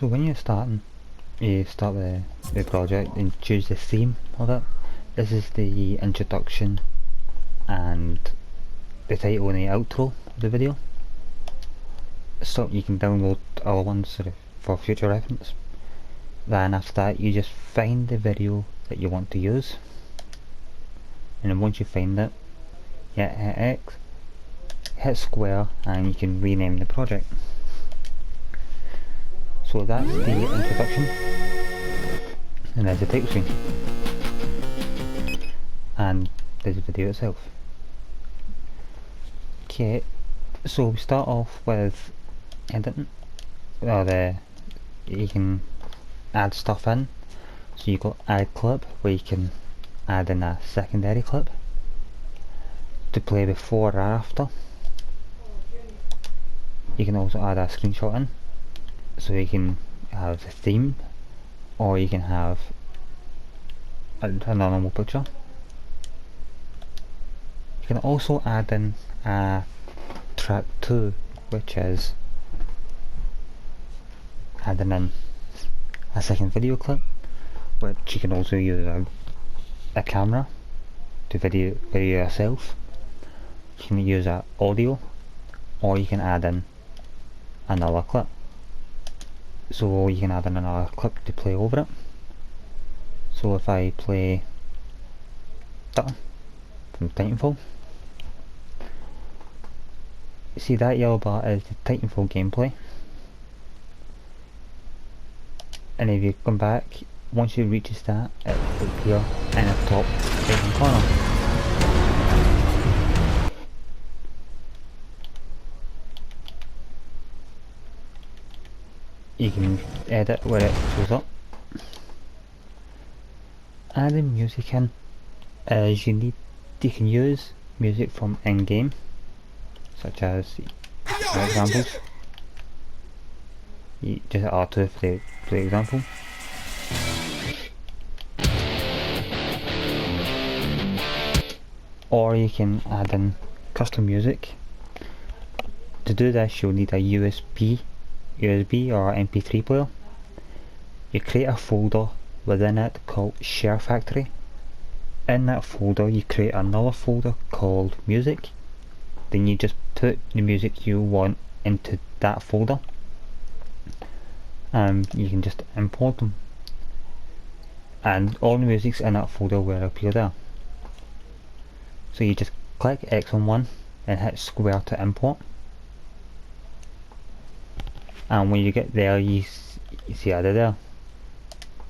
So when you're starting, you start the project and choose the theme of it. This is the introduction and the title and the outro of the video. So you can download other ones sort of for future reference. Then after that you just find the video that you want to use, and then once you find it, you hit X, hit square, and you can rename the project. So that's the introduction, and there's the title screen, and there's the video itself. Okay, so we start off with editing, you can add stuff in. So you've got add clip, where you can add in a secondary clip to play before or after. You can also add a screenshot in, so you can have the theme, or you can have a normal picture. You can also add in a track 2, which is adding in a second video clip, which you can also use a camera to video yourself. You can use audio, or you can add in another clip. So you can add in another clip to play over it. So if I play that from Titanfall, see that yellow bar is the Titanfall gameplay. And if you come back, once it reaches that, it will appear in the top right hand corner. You can edit where it shows up. Adding music in is you can use music from in-game, such as, for examples, you just R2 for the example. Or you can add in custom music. To do this, you'll need a USB or MP3 player. You create a folder within it called SHAREfactory. In that folder you create another folder called music. Then you just put the music you want into that folder, and you can just import them, and all the music's in that folder will appear there. So you just click X on one and hit square to import, and when you get there you see added there.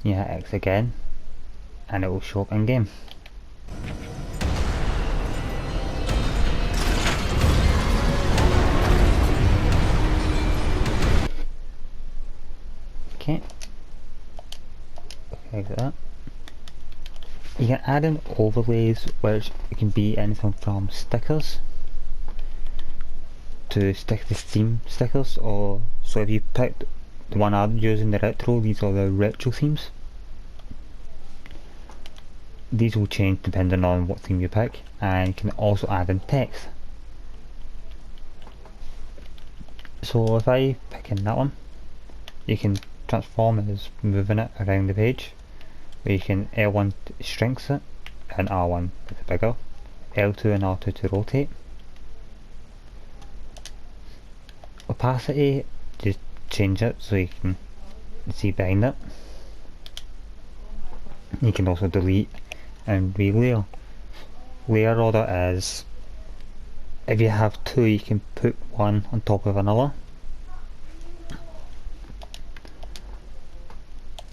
You hit X again and it will show up in game. Okay, like that. You can add in overlays, which can be anything from stickers to stick the theme stickers, or so if you picked the one I'm using, the retro, these are the retro themes. These will change depending on what theme you pick, and you can also add in text. So if I pick in that one, you can transform it as moving it around the page, where you can L1 shrinks it and R1 is bigger, L2 and R2 to rotate. Opacity, just change it so you can see behind it. You can also delete and relayer. Layer order is, if you have two, you can put one on top of another.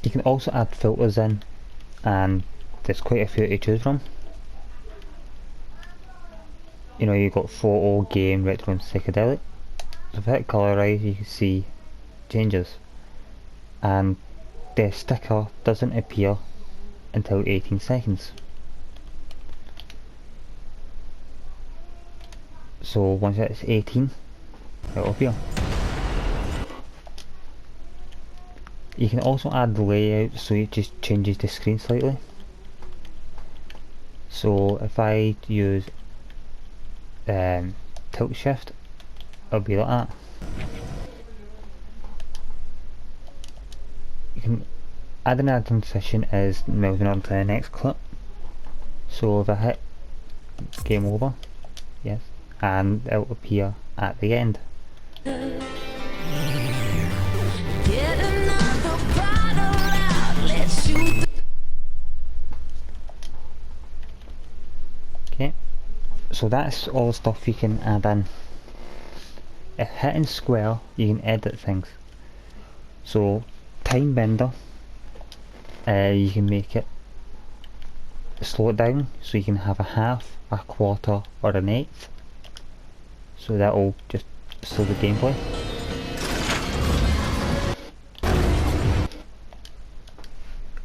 You can also add filters in, and there's quite a few to choose from. You know, you've got photo, game, retro and psychedelic. So if I hit colorize, you can see changes, and the sticker doesn't appear until 18 seconds. So once it's 18, it'll appear. You can also add the layout, so it just changes the screen slightly. So if I use tilt shift, it'll be like that. adding a transition is moving on to the next clip. So if I hit game over, yes, and it will appear at the end. Okay, so that's all the stuff you can add in. If hitting square, you can edit things. So time bender, you can make it slow it down, so you can have a half, a quarter, or an eighth. So that will just slow the gameplay.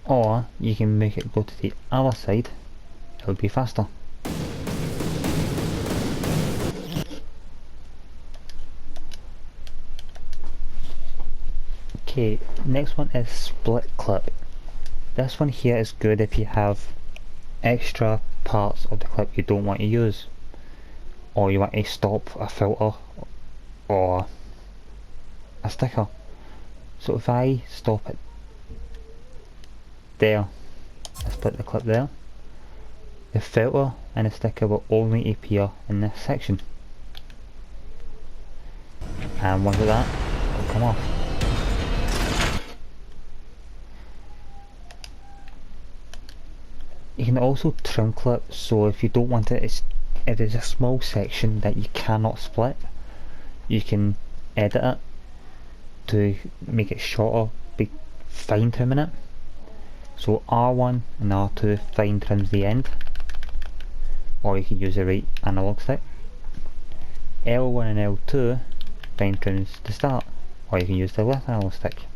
Or you can make it go to the other side, it would be faster. Okay, next one is split clip. This one here is good if you have extra parts of the clip you don't want to use, or you want to stop a filter or a sticker. So if I stop it there, I split the clip there, the filter and the sticker will only appear in this section, and once that, it will come off. You can also trim clips, so if you don't want it, if there's a small section that you cannot split, you can edit it to make it shorter, be fine trimming it. So R1 and R2 fine trims the end, or you can use the right analog stick. L1 and L2 fine trims the start, or you can use the left analog stick.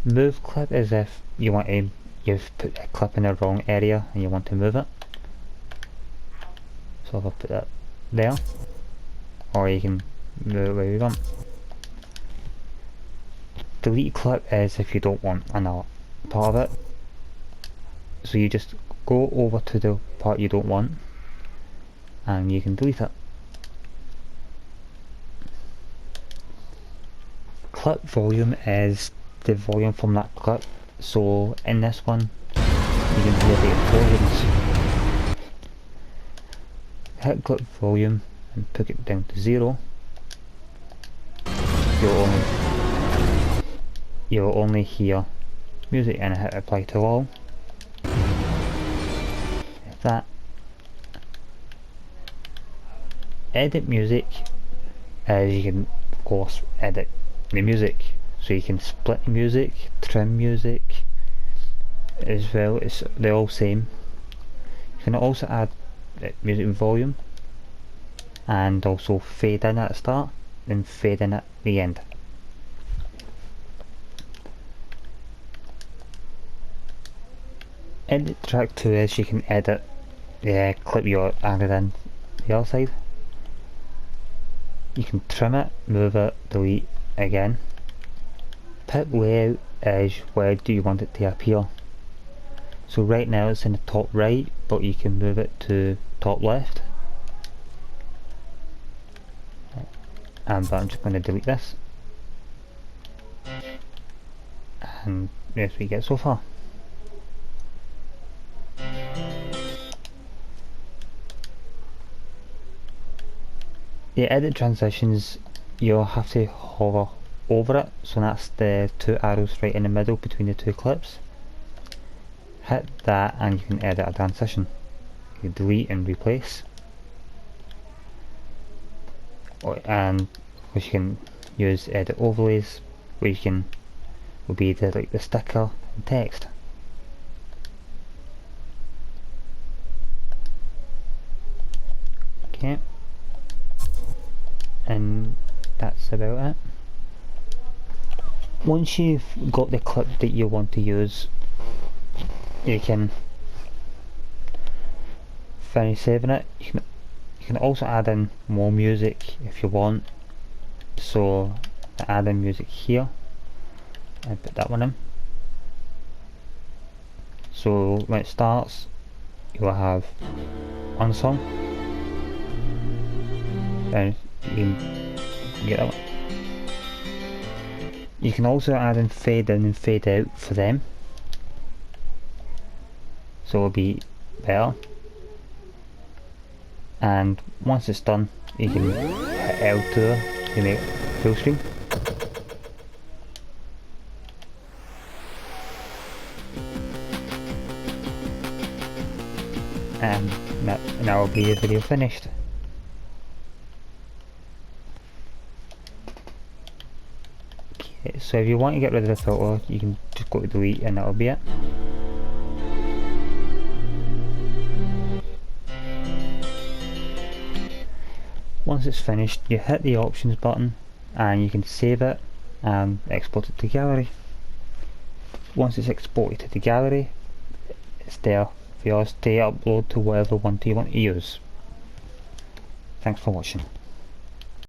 Move clip is if you want to, you've put a clip in the wrong area and you want to move it. So if I put that there, or you can move it where you want. Delete clip is if you don't want another part of it. So you just go over to the part you don't want and you can delete it. Clip volume is the volume from that clip, so in this one you can hear the volumes. Hit clip volume and put it down to 0. You'll only hear music, and I hit apply to all. That edit music, as you can of course edit the music. So you can split music, trim music as well, they're all same. You can also add music volume and also fade in at the start and fade in at the end. Edit track 2 is you can edit the clip you added in the other side. You can trim it, move it, delete again. Pick layout is where do you want it to appear. So right now it's in the top right, but you can move it to top left. But I'm just going to delete this. And yes, we get so far. The edit transitions, you'll have to hover over it, so that's the two arrows right in the middle between the two clips. Hit that and you can edit a transition. You can delete and replace. And of course you can use edit overlays, where you can will be like the sticker and text. Okay, and that's about it. Once you've got the clip that you want to use, you can finish saving it. You can also add in more music if you want. So add in music here and put that one in. So when it starts, you will have one song, and you can get that one. You can also add in fade in and fade out for them, so it'll be better. And once it's done, you can hit L to make full screen. And that will be the video finished. Okay, so if you want to get rid of the filter, you can just go to delete and that'll be it. Once it's finished, you hit the options button and you can save it and export it to gallery. Once it's exported to the gallery, it's there for yours to upload to whatever one you want to use. Thanks for watching.